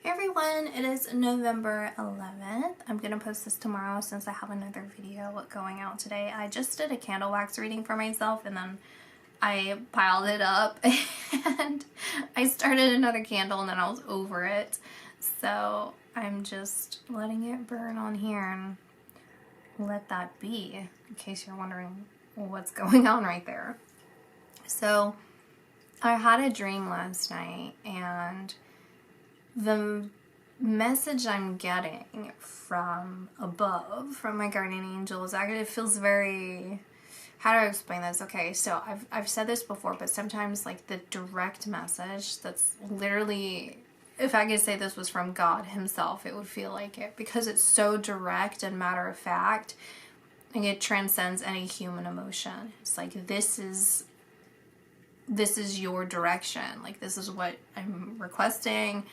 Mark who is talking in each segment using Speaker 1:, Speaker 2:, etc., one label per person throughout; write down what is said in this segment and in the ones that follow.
Speaker 1: Everyone, it is November 11th. I'm going to post this tomorrow since I have another video going out today. I just did a candle wax reading for myself and then I piled it up and I started another candle and then I was over it. So I'm just letting it burn on here and let that be, in case you're wondering what's going on right there. So I had a dream last night, and the message I'm getting from above, from my guardian angels, actually it feels very, how do I explain this? Okay, so I've said this before, but sometimes like the direct message that's literally, if I could say this was from God himself, it would feel like it, because it's so direct and matter of fact, and it transcends any human emotion. It's like, this is your direction. Like, this is what I'm requesting,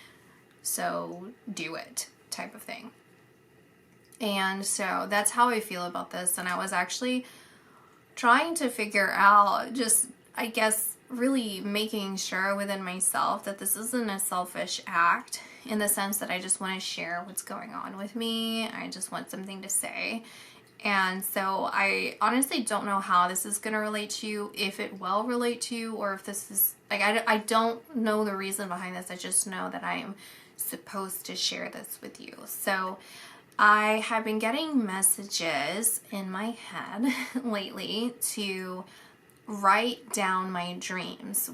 Speaker 1: so do it, type of thing. And so that's how I feel about this. And I was actually trying to figure out, just, I guess, really making sure within myself that this isn't a selfish act, in the sense that I just want to share what's going on with me. I just want something to say. And so I honestly don't know how this is going to relate to you, if it will relate to you, or if this is, like, I don't know the reason behind this. I just know that I am supposed to share this with you. So I have been getting messages in my head lately to write down my dreams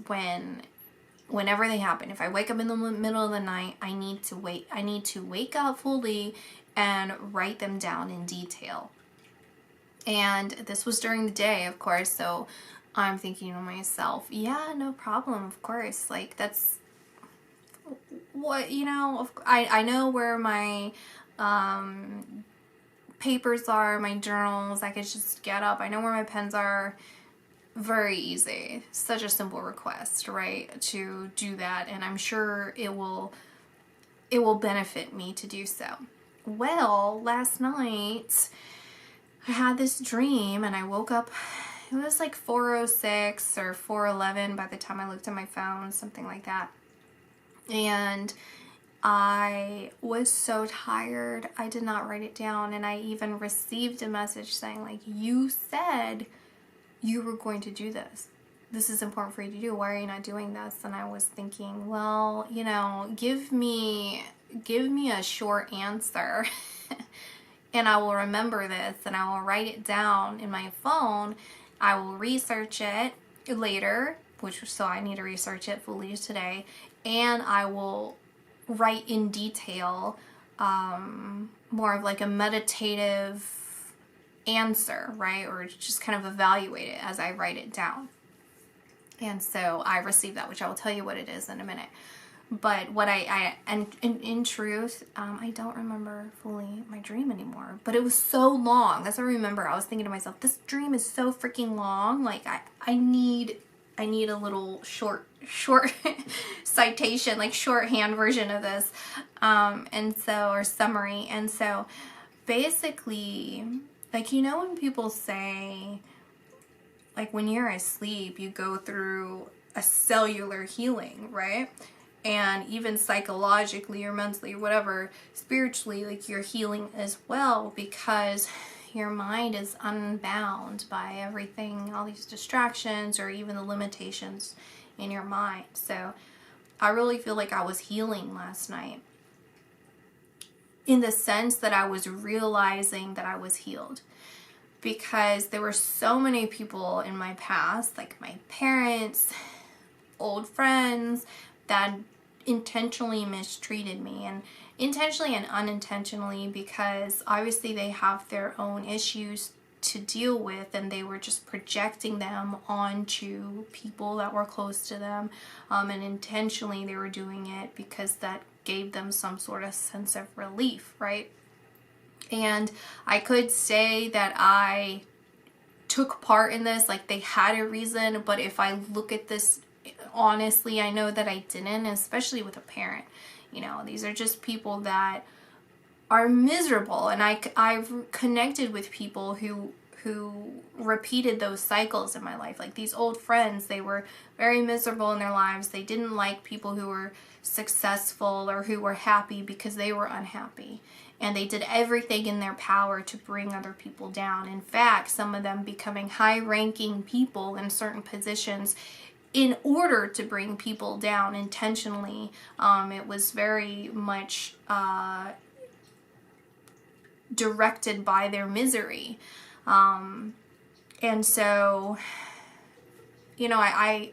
Speaker 1: whenever they happen. If I wake up in the middle of the night, I need to wake up fully and write them down in detail. And this was during the day, of course, so I'm thinking to myself, yeah, no problem, of course, like, that's what, you know, I know where my papers are, my journals. I could just get up, I know where my pens are. Very easy, such a simple request, right, to do that, and I'm sure it will benefit me to do so. Well, last night I had this dream and I woke up, it was like 4:06 or 4:11 by the time I looked at my phone, something like that. And I was so tired, I did not write it down, and I even received a message saying, like, you said you were going to do this. This is important for you to do. Why are you not doing this? And I was thinking, well, you know, give me a short answer and I will remember this and I will write it down in my phone. I will research it later, so I need to research it fully today, and I will write in detail, more of like a meditative answer, right? Or just kind of evaluate it as I write it down. And so I received that, which I will tell you what it is in a minute. But what in truth, I don't remember fully my dream anymore, but it was so long. That's what I remember. I was thinking to myself, this dream is so freaking long. Like, I need a little short citation, like shorthand version of this, or summary. And so basically, like, you know, when people say, like, when you're asleep, you go through a cellular healing, right? And even psychologically or mentally or whatever, spiritually, like, you're healing as well, because your mind is unbound by everything, all these distractions, or even the limitations in your mind. So I really feel like I was healing last night, in the sense that I was realizing that I was healed, because there were so many people in my past, like my parents, old friends, that intentionally mistreated me, and intentionally and unintentionally, because obviously they have their own issues to deal with, and they were just projecting them onto people that were close to them, and intentionally they were doing it because that gave them some sort of sense of relief, right? And I could say that I took part in this, like, they had a reason, but if I look at this honestly, I know that I didn't, especially with a parent. You know, these are just people that are miserable, and I've connected with people who who repeated those cycles in my life. Like these old friends, they were very miserable in their lives. They didn't like people who were successful or who were happy because they were unhappy. And they did everything in their power to bring other people down. In fact, some of them becoming high-ranking people in certain positions in order to bring people down intentionally. It was very much directed by their misery. And so, you know, I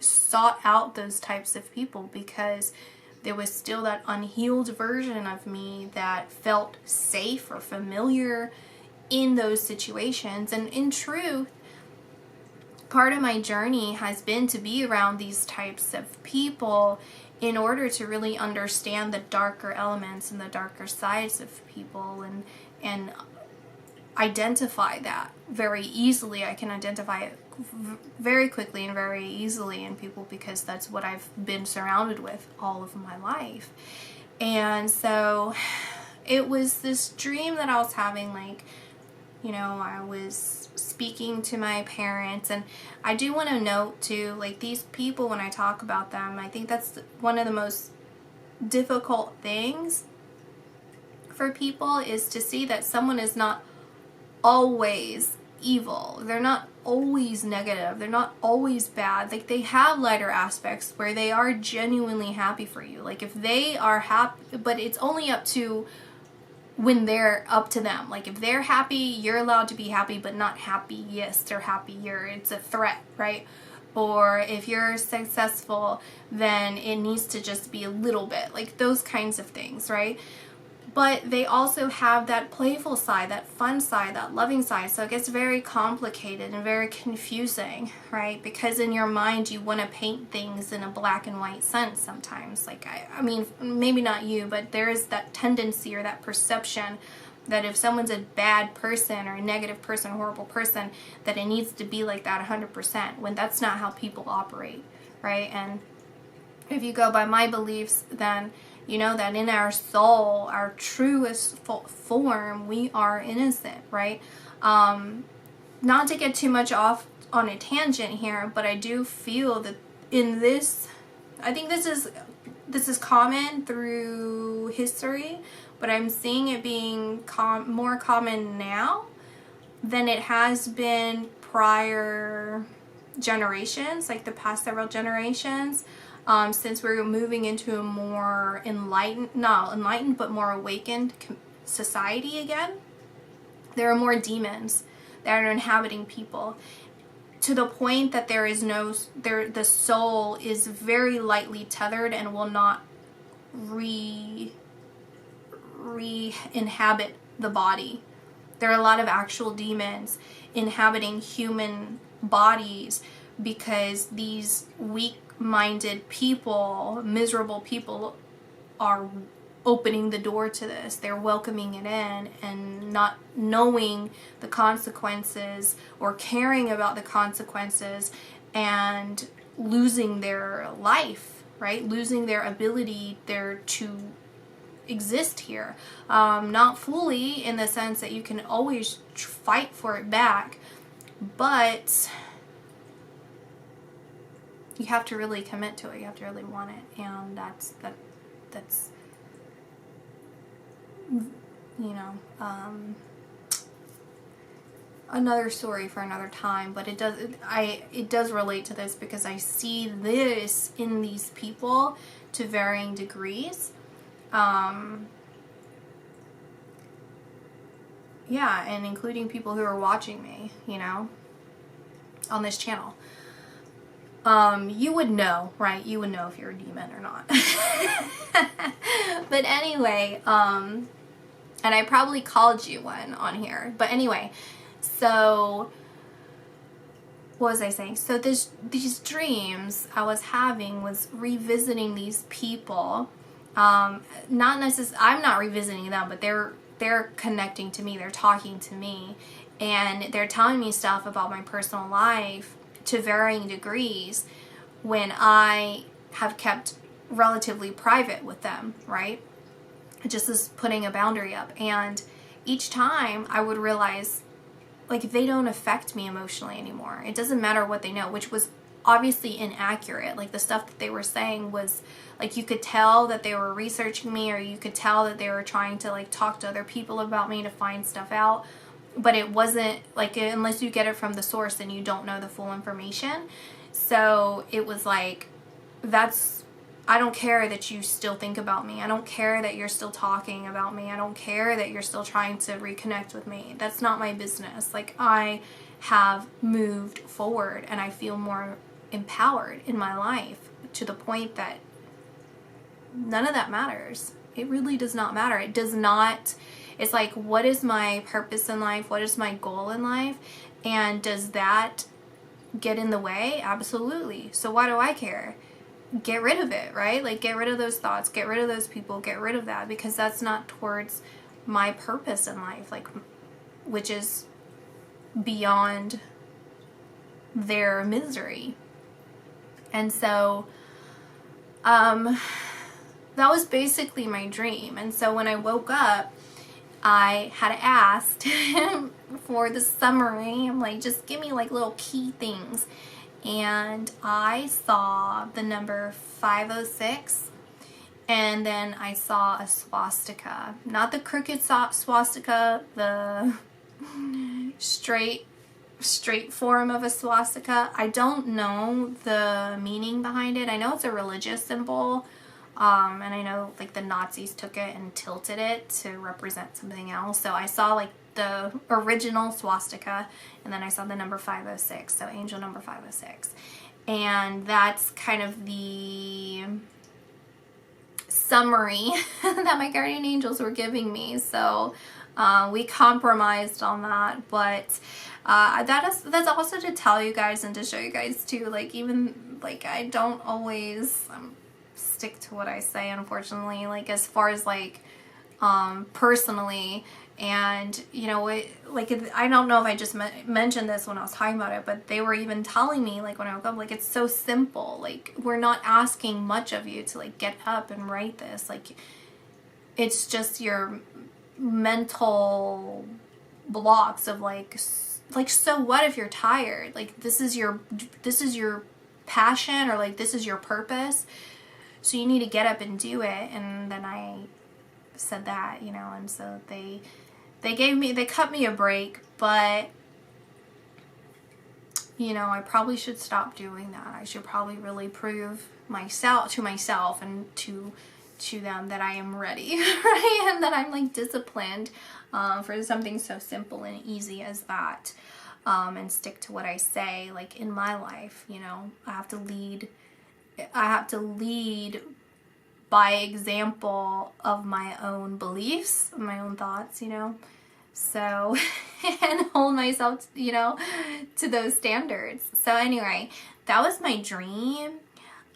Speaker 1: sought out those types of people because there was still that unhealed version of me that felt safe or familiar in those situations. And in truth, part of my journey has been to be around these types of people in order to really understand the darker elements and the darker sides of people and identify that very easily. I can identify it very quickly and very easily in people because that's what I've been surrounded with all of my life. And so it was this dream that I was having, like, you know, I was speaking to my parents. And I do want to note too, like, these people, when I talk about them, I think that's one of the most difficult things for people, is to see that someone is not always evil. They're not always negative. They're not always bad. Like, they have lighter aspects where they are genuinely happy for you. Like, if they are happy, but it's only up to when they're up to them. Like, if they're happy, you're allowed to be happy, but not happiest or happier. It's a threat, right? Or if you're successful, then it needs to just be a little bit. Like, those kinds of things, right? But they also have that playful side, that fun side, that loving side. So it gets very complicated and very confusing, right? Because in your mind, you want to paint things in a black and white sense sometimes. Like, I mean, maybe not you, but there is that tendency or that perception that if someone's a bad person or a negative person, a horrible person, that it needs to be like that 100%, when that's not how people operate, right? And if you go by my beliefs, then you know that in our soul, our truest form, we are innocent, right? Not to get too much off on a tangent here, but I do feel that in this, I think this is common through history, but I'm seeing it being more common now than it has been prior generations, like the past several generations. Since we're moving into a more not enlightened, but more awakened society again, there are more demons that are inhabiting people, to the point that the soul is very lightly tethered and will not re-inhabit the body. There are a lot of actual demons inhabiting human bodies because these weak-minded people, miserable people, are opening the door to this. They're welcoming it in and not knowing the consequences or caring about the consequences, and losing their life, right? Losing their ability to exist here. Not fully, in the sense that you can always fight for it back, but you have to really commit to it. You have to really want it. And that's you know, another story for another time. But it does relate to this, because I see this in these people to varying degrees. Yeah, and including people who are watching me, you know, on this channel. You would know, right? You would know if you're a demon or not. But anyway, and I probably called you one on here. But anyway, so what was I saying? So these dreams I was having was revisiting these people. Not necessarily, I'm not revisiting them, but they're connecting to me. They're talking to me, and they're telling me stuff about my personal life to varying degrees, when I have kept relatively private with them, right? Just as putting a boundary up. And each time I would realize like, they don't affect me emotionally anymore. It doesn't matter what they know, which was obviously inaccurate. Like, the stuff that they were saying was, like, you could tell that they were researching me, or you could tell that they were trying to, like, talk to other people about me to find stuff out. But it wasn't, like, unless you get it from the source, then you don't know the full information. So it was like, I don't care that you still think about me. I don't care that you're still talking about me. I don't care that you're still trying to reconnect with me. That's not my business. Like, I have moved forward and I feel more empowered in my life to the point that none of that matters. It really does not matter. It does not. It's like, what is my purpose in life? What is my goal in life? And does that get in the way? Absolutely. So why do I care? Get rid of it, right? Like, get rid of those thoughts, get rid of those people, get rid of that, because that's not towards my purpose in life, like, which is beyond their misery. And so that was basically my dream. And so when I woke up, I had asked for the summary. I'm like, just give me, like, little key things. And I saw the number 506, and then I saw a swastika. Not the crooked swastika, the straight form of a swastika. I don't know the meaning behind it. I know it's a religious symbol, and I know, like, the Nazis took it and tilted it to represent something else. So I saw, like, the original swastika, and then I saw the number 506, so angel number 506. And that's kind of the summary that my guardian angels were giving me. So we compromised on that, but that's also to tell you guys and to show you guys too, like, even, like, I don't always stick to what I say, unfortunately, like, as far as, like, personally. And, you know, like, I don't know if I just mentioned this when I was talking about it, but they were even telling me, like, when I woke up, like, it's so simple. Like, we're not asking much of you to, like, get up and write this. Like, it's just your mental blocks of, like, so what if you're tired? Like, this is your passion, or, like, this is your purpose. So you need to get up and do it. And then I said that, you know, and so they cut me a break, but, you know, I probably should stop doing that. I should probably really prove to myself and to them that I am ready, right? And that I'm, like, disciplined for something so simple and easy as that, and stick to what I say, like, in my life. You know, I have to lead by example of my own beliefs, my own thoughts, you know, so, and hold myself, you know, to those standards. So anyway, that was my dream.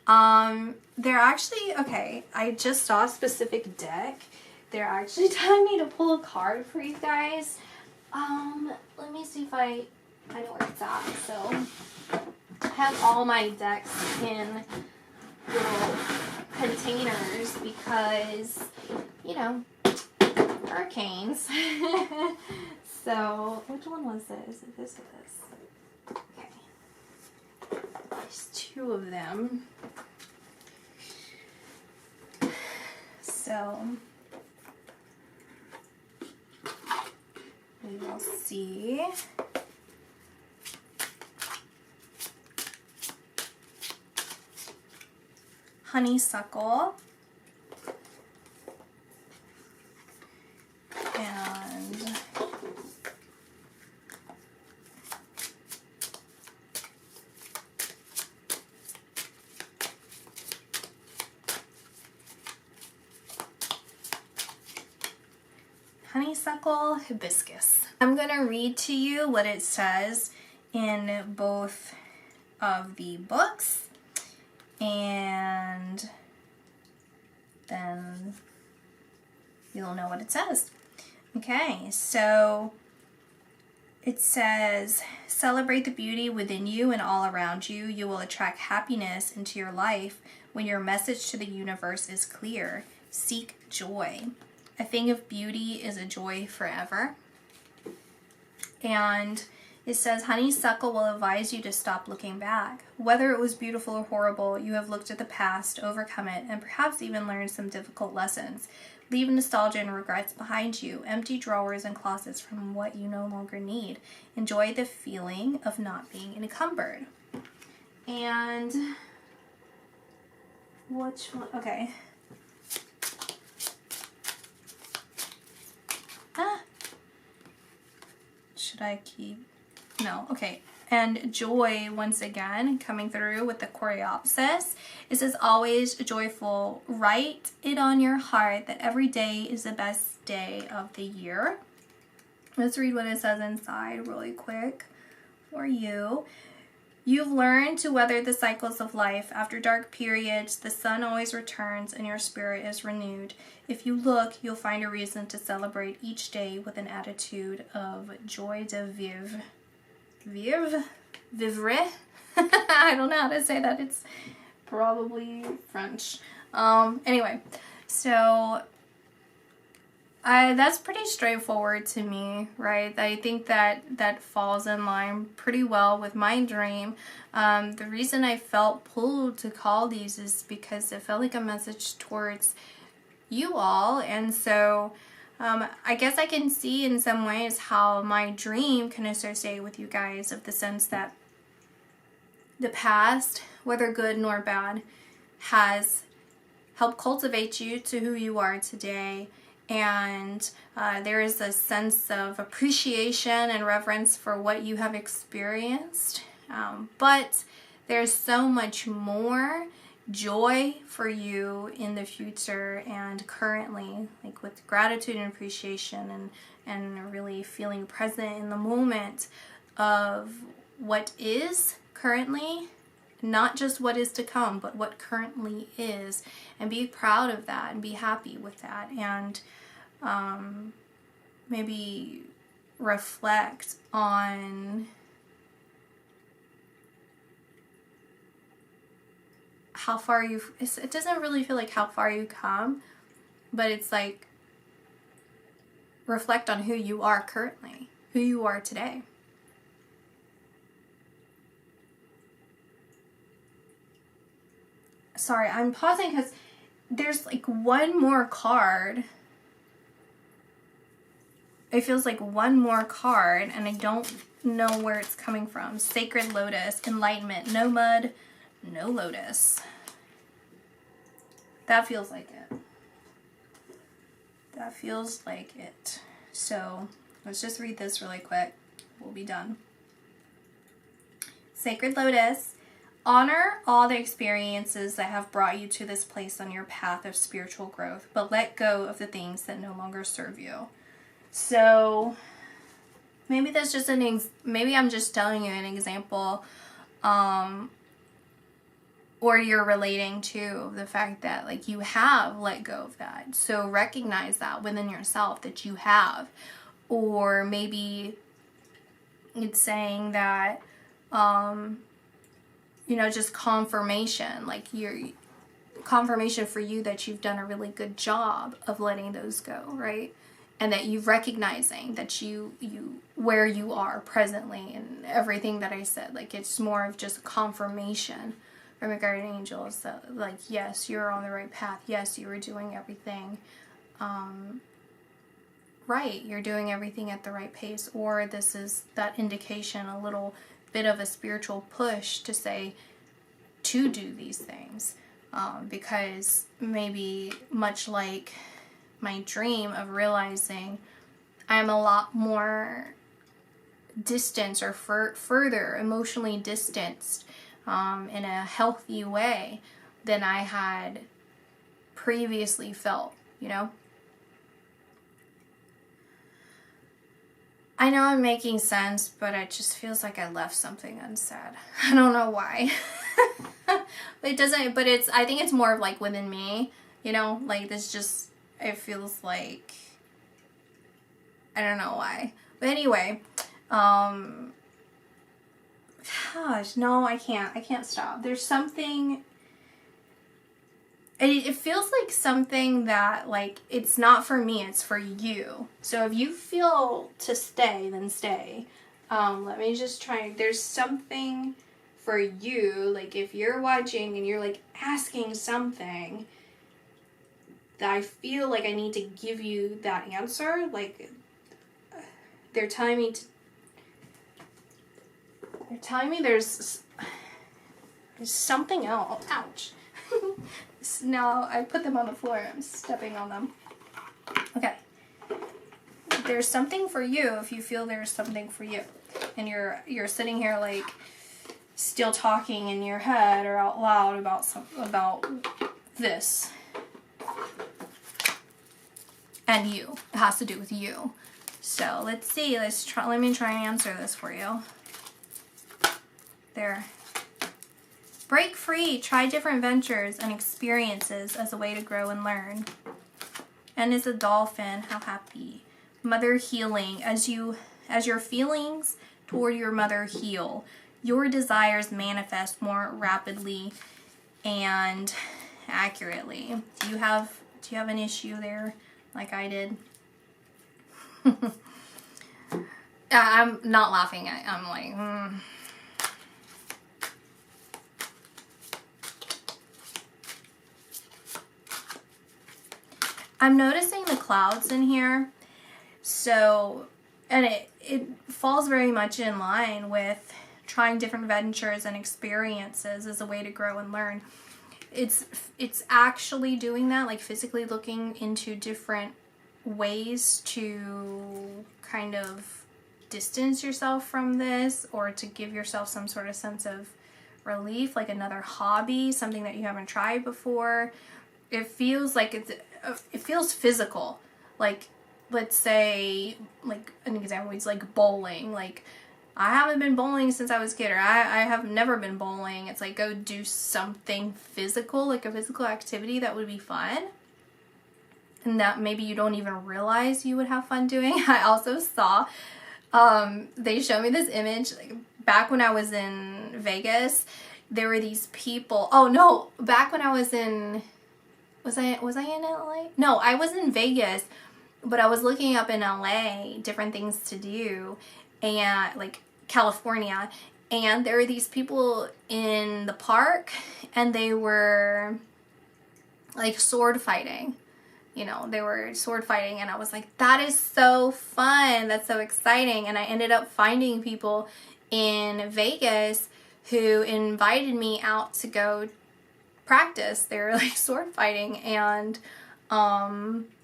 Speaker 1: They're actually, okay, I just saw a specific deck. They're actually telling me to pull a card for you guys. Let me see if I know where it's at. So I have all my decks in little containers because, you know, hurricanes. So, which one was this? Is it this or this? Okay. There's two of them. So, we will see. Honeysuckle, and honeysuckle, hibiscus. I'm going to read to you what it says in both of the books, and then you'll know what it says. Okay, so it says, celebrate the beauty within you and all around you. You will attract happiness into your life when your message to the universe is clear. Seek joy. A thing of beauty is a joy forever. And it says, honeysuckle will advise you to stop looking back. Whether it was beautiful or horrible, you have looked at the past, overcome it, and perhaps even learned some difficult lessons. Leave nostalgia and regrets behind you. Empty drawers and closets from what you no longer need. Enjoy the feeling of not being encumbered. And which one? Okay. Should I keep? No. Okay. And joy, once again, coming through with the Coreopsis. It says, always joyful. Write it on your heart that every day is the best day of the year. Let's read what it says inside really quick for you. You've learned to weather the cycles of life. After dark periods, the sun always returns and your spirit is renewed. If you look, you'll find a reason to celebrate each day with an attitude of joie de vivre. Vivre? I don't know how to say that. It's probably French. Anyway, so that's pretty straightforward to me, right? I think that falls in line pretty well with my dream. The reason I felt pulled to call these is because it felt like a message towards you all, and so I guess I can see in some ways how my dream can associate with you guys, of the sense that the past, whether good nor bad, has helped cultivate you to who you are today. And there is a sense of appreciation and reverence for what you have experienced. But there's so much more joy for you in the future and currently, like with gratitude and appreciation and really feeling present in the moment of what is currently, not just what is to come, but what currently is, and be proud of that and be happy with that, and maybe reflect on how far it doesn't really feel like how far you come, but it's like reflect on who you are currently, who you are today. Sorry, I'm pausing because there's like one more card. It feels like one more card, and I don't know where it's coming from. Sacred Lotus, Enlightenment, no mud, no lotus. That feels like it. That feels like it. So let's just read this really quick. We'll be done. Sacred Lotus. Honor all the experiences that have brought you to this place on your path of spiritual growth, but let go of the things that no longer serve you. So maybe that's just maybe I'm just telling you an example, or you're relating to the fact that like you have let go of that. So recognize that within yourself that you have. Or maybe it's saying that, just confirmation, like confirmation for you that you've done a really good job of letting those go, right? And that you're recognizing that you where you are presently and everything that I said, like it's more of just confirmation from your guardian angels that like, yes, you're on the right path. Yes, you were doing everything right. You're doing everything at the right pace. Or this is that indication, a little bit of a spiritual push to say to do these things, because maybe much like my dream of realizing I'm a lot more distant or further emotionally distanced in a healthy way than I had previously felt, I know I'm making sense, but it just feels like I left something unsaid. I don't know why. It doesn't, but I think it's more of like within me, like this just, it feels like, I don't know why. But anyway, gosh, no, I can't stop. There's something, it feels like something that, like, it's not for me, it's for you. So if you feel to stay, then stay. Let me just try. There's something for you, like if you're watching and you're like asking something that I feel like I need to give you that answer, like they're telling me there's something else. Ouch. Now I put them on the floor. I'm stepping on them. Okay. There's something for you if you feel there's something for you. And you're sitting here like still talking in your head or out loud about this. And you. It has to do with you. So let's see. Let me try and answer this for you. There. Break free. Try different ventures and experiences as a way to grow and learn. And as a dolphin, how happy. Mother healing. As your feelings toward your mother heal, your desires manifest more rapidly and accurately. Do you have an issue there like I did? I'm not laughing. I'm like, I'm noticing the clouds in here. So, and it falls very much in line with trying different ventures and experiences as a way to grow and learn. It's actually doing that, like physically looking into different ways to kind of distance yourself from this, or to give yourself some sort of sense of relief, like another hobby, something that you haven't tried before. It feels like it feels physical. Like, let's say, like an example is like bowling. Like, I haven't been bowling since I was a kid, or I have never been bowling. It's like, go do something physical, like a physical activity that would be fun. And that maybe you don't even realize you would have fun doing. I also saw, they showed me this image, like, back when I was in Vegas, there were these people, oh no, back when I was in, was I in LA? No, I was in Vegas, but I was looking up in LA different things to do, and like California, and there were these people in the park, and they were like sword fighting. You know, they were sword fighting, and I was like, that is so fun. That's so exciting. And I ended up finding people in Vegas who invited me out to go practice. They were like sword fighting, and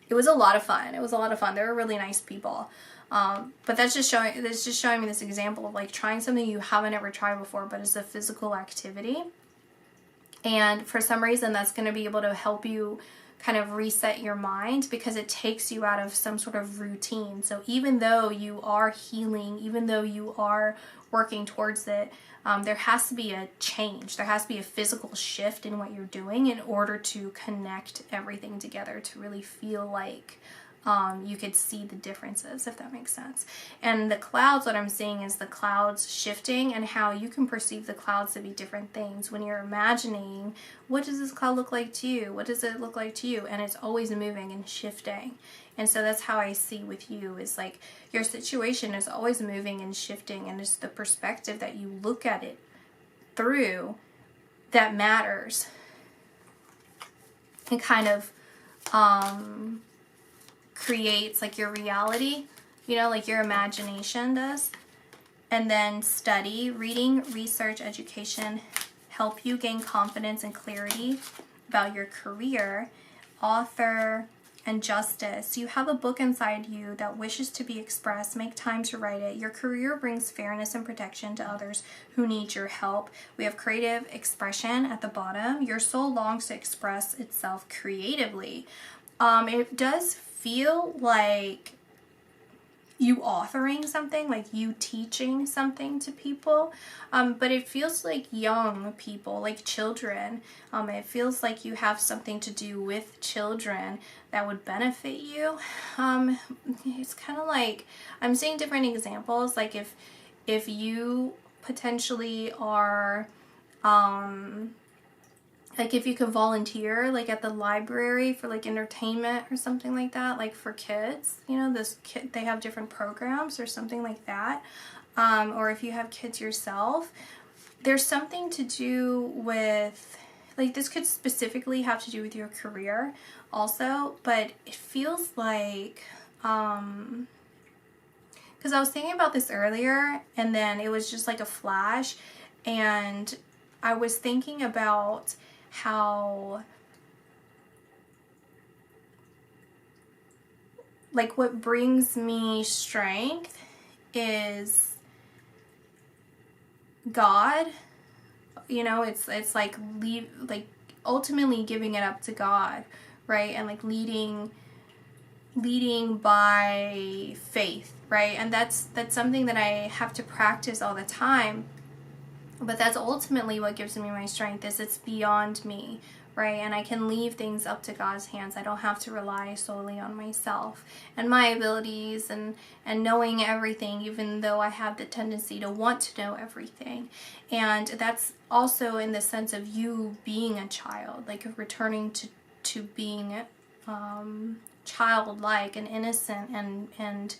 Speaker 1: it was a lot of fun. It was a lot of fun. They were really nice people. But that's just showing me this example of like trying something you haven't ever tried before, but it's a physical activity. And for some reason, that's going to be able to help you kind of reset your mind, because it takes you out of some sort of routine. So even though you are healing, even though you are working towards it, there has to be a change. There has to be a physical shift in what you're doing in order to connect everything together, to really feel like you could see the differences, if that makes sense. And the clouds, what I'm seeing is the clouds shifting, and how you can perceive the clouds to be different things. When you're imagining, what does this cloud look like to you? What does it look like to you? And it's always moving and shifting. And so that's how I see with you, is like your situation is always moving and shifting, and it's the perspective that you look at it through that matters. It kind of creates like your reality, you know, like your imagination does. And then study, reading, research, education help you gain confidence and clarity about your career. Author and justice. You have a book inside you that wishes to be expressed. Make time to write it. Your career brings fairness and protection to others who need your help. We have creative expression at the bottom. Your soul longs to express itself creatively. It does feel like you authoring something, like you teaching something to people, but it feels like young people, like children. It feels like you have something to do with children that would benefit you. It's kind of like, I'm seeing different examples, like if you potentially are like if you could volunteer like at the library for like entertainment or something like that, like for kids, you know, they have different programs or something like that. Or if you have kids yourself, there's something to do with, like, this could specifically have to do with your career also, but it feels like, because I was thinking about this earlier and then it was just like a flash, and I was thinking about how, like, what brings me strength is God. You know, it's like ultimately giving it up to God, right? And like leading by faith, right? And that's something that I have to practice all the time. But that's ultimately what gives me my strength, is it's beyond me, right? And I can leave things up to God's hands. I don't have to rely solely on myself and my abilities and knowing everything, even though I have the tendency to want to know everything. And that's also in the sense of you being a child, like returning to being childlike and innocent and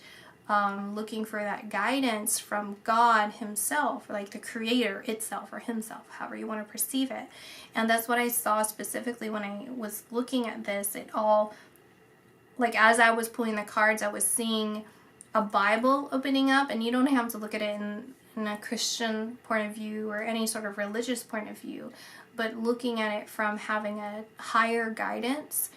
Speaker 1: looking for that guidance from God himself, or like the creator itself, or himself, however you want to perceive it. And that's what I saw specifically when I was looking at this. It all, like, as I was pulling the cards, I was seeing a Bible opening up, and you don't have to look at it in a Christian point of view or any sort of religious point of view, but looking at it from having a higher guidance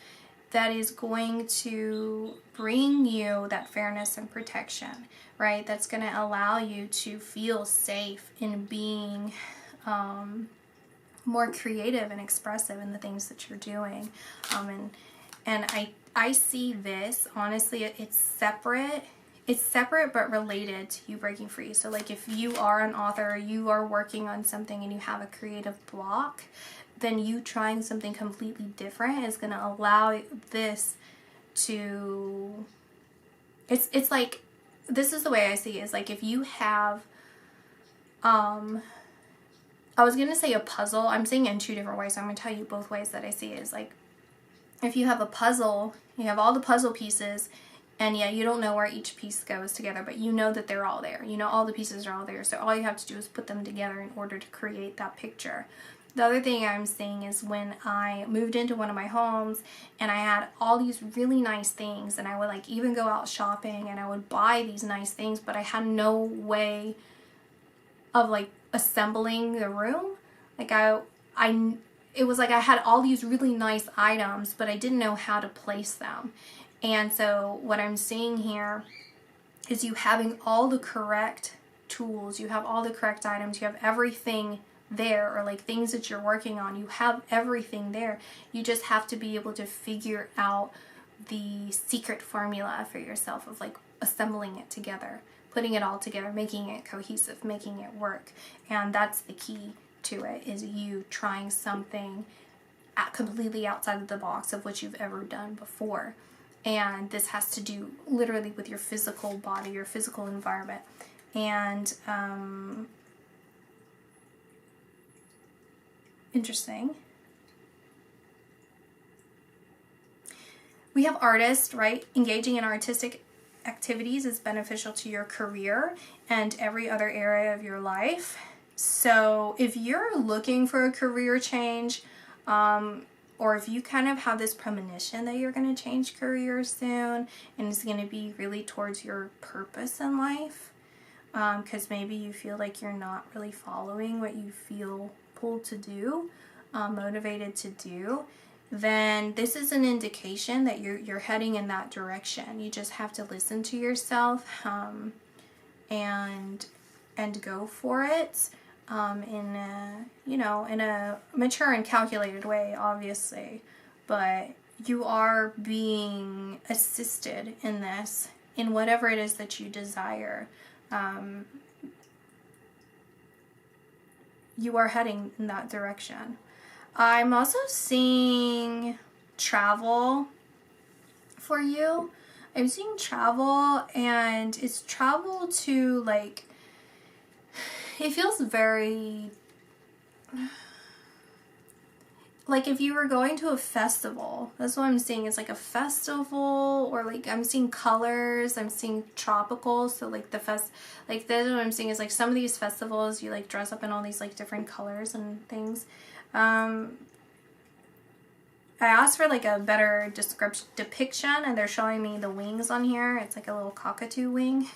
Speaker 1: that is going to bring you that fairness and protection, right? That's going to allow you to feel safe in being more creative and expressive in the things that you're doing. And I see this, honestly, it's separate but related to you breaking free. So like if you are an author, you are working on something and you have a creative block, then you trying something completely different is going to allow this to, it's like, this is the way I see it, is like if you have, I was going to say a puzzle, I'm saying it in two different ways, so I'm going to tell you both ways that I see it. Is like, if you have a puzzle, you have all the puzzle pieces, and yeah, you don't know where each piece goes together, but you know that they're all there. You know all the pieces are all there, so all you have to do is put them together in order to create that picture. The other thing I'm seeing is when I moved into one of my homes and I had all these really nice things, and I would like even go out shopping and I would buy these nice things, but I had no way of like assembling the room. Like it was like I had all these really nice items, but I didn't know how to place them. And so what I'm seeing here is you having all the correct tools, you have all the correct items, you have everything there, or like things that you're working on, you have everything there. You just have to be able to figure out the secret formula for yourself of like assembling it together, putting it all together, making it cohesive, making it work. And that's the key to it, is you trying something completely outside of the box of what you've ever done before. And this has to do literally with your physical body, your physical environment. And interesting. We have artists, right? Engaging in artistic activities is beneficial to your career and every other area of your life. So if you're looking for a career change, or if you kind of have this premonition that you're going to change careers soon and it's going to be really towards your purpose in life, because maybe you feel like you're not really following what you feel pulled to do, motivated to do, then this is an indication that you're heading in that direction. You just have to listen to yourself and go for it. In a mature and calculated way, obviously, but you are being assisted in this, in whatever it is that you desire. You are heading in that direction. I'm also seeing travel for you. I'm seeing travel, and it's travel to like, it feels very like if you were going to a festival, that's what I'm seeing. It's like a festival, or like I'm seeing colors, I'm seeing tropical. So like like that's what I'm seeing is like some of these festivals you like dress up in all these like different colors and things. I asked for like a better depiction, and they're showing me the wings on here. It's like a little cockatoo wing,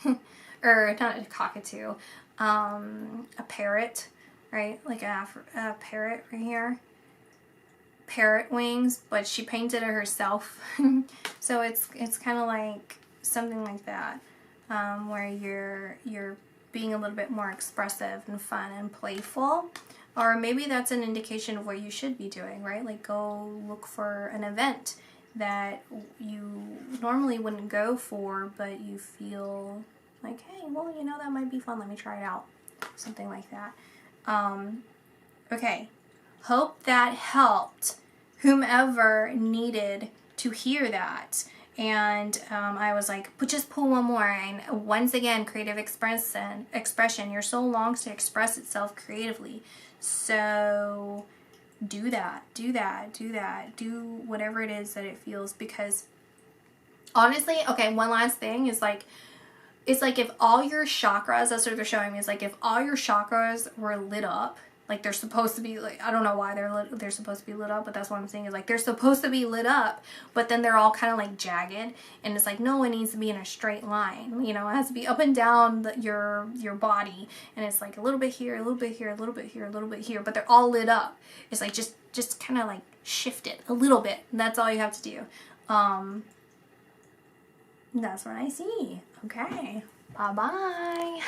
Speaker 1: or not a cockatoo, a parrot, right? Like a parrot right here. Parrot wings, but she painted it herself. So it's kind of like something like that, where you're being a little bit more expressive and fun and playful. Or maybe that's an indication of what you should be doing, right? Like go look for an event that you normally wouldn't go for, but you feel like, hey, well, you know, that might be fun, let me try it out. Something like that. Okay. Hope that helped whomever needed to hear that. And I was like, but just pull one more. And once again, creative expression. Your soul longs to express itself creatively. So do that. Do whatever it is that it feels. Because honestly, okay, one last thing is like, it's like if all your chakras, that's what they're showing me, is like if all your chakras were lit up, like they're supposed to be, like, I don't know why they're supposed to be lit up, but that's what I'm saying is like they're supposed to be lit up, but then they're all kind of like jagged, and it's like, no, it needs to be in a straight line, you know, it has to be up and down your body, and it's like a little bit here, a little bit here, a little bit here, a little bit here, but they're all lit up. It's like just kind of like shift it a little bit, and that's all you have to do. That's what I see. Okay, bye-bye.